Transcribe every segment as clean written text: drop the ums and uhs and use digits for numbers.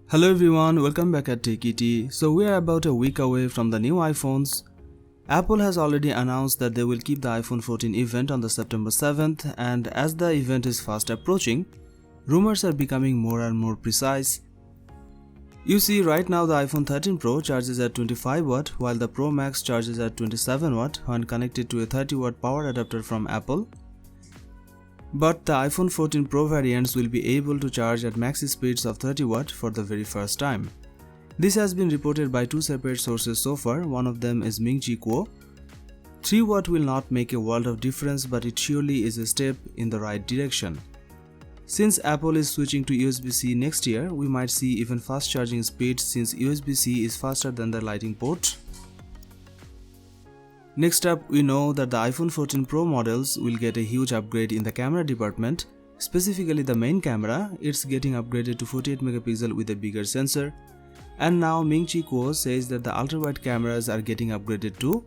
Hello everyone, welcome back at TechET. So we are about a week away from the new iPhones. Apple has already announced that they will keep the iPhone 14 event on the September 7th, and as the event is fast approaching, rumors are becoming more and more precise. You see, right now the iPhone 13 Pro charges at 25 watt while the Pro Max charges at 27 watt when connected to a 30 watt power adapter from Apple. But the iPhone 14 Pro variants will be able to charge at max speeds of 30 watt for the very first time. This has been reported by two separate sources so far. One of them is Ming-Chi Kuo. 3 watt will not make a world of difference, but it surely is a step in the right direction. Since Apple is switching to USB-C next year, we might see even fast charging speeds since USB-C is faster than the Lightning port. Next up, we know that the iPhone 14 Pro models will get a huge upgrade in the camera department. Specifically the main camera, it's getting upgraded to 48 megapixel with a bigger sensor. And now Ming-Chi Kuo says that the ultra-wide cameras are getting upgraded too.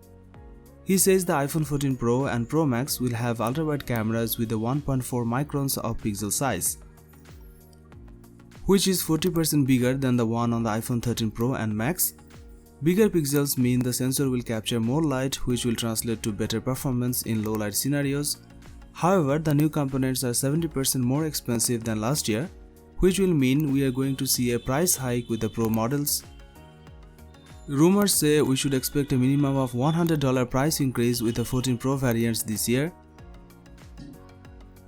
He says the iPhone 14 Pro and Pro Max will have ultra-wide cameras with a 1.4 microns of pixel size, which is 40% bigger than the one on the iPhone 13 Pro and Max. Bigger pixels mean the sensor will capture more light, which will translate to better performance in low light scenarios. However, the new components are 70% more expensive than last year, which will mean we are going to see a price hike with the Pro models. Rumors say we should expect a minimum of $100 price increase with the 14 Pro variants this year.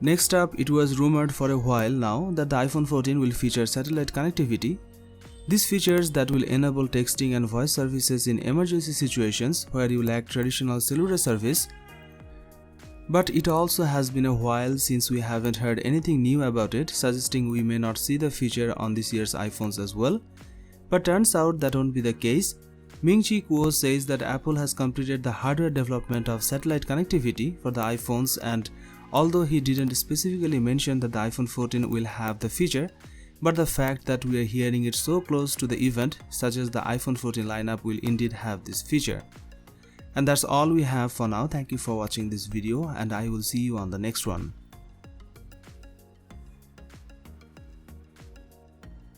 Next up, it was rumored for a while now that the iPhone 14 will feature satellite connectivity. These features that will enable texting and voice services in emergency situations where you lack traditional cellular service. But it also has been a while since we haven't heard anything new about it, suggesting we may not see the feature on this year's iPhones as well. But turns out that won't be the case. Ming-Chi Kuo says that Apple has completed the hardware development of satellite connectivity for the iPhones, and although he didn't specifically mention that the iPhone 14 will have the feature, but the fact that we are hearing it so close to the event suggests the iPhone 14 lineup will indeed have this feature. And that's all we have for now. Thank you for watching this video, and I will see you on the next one.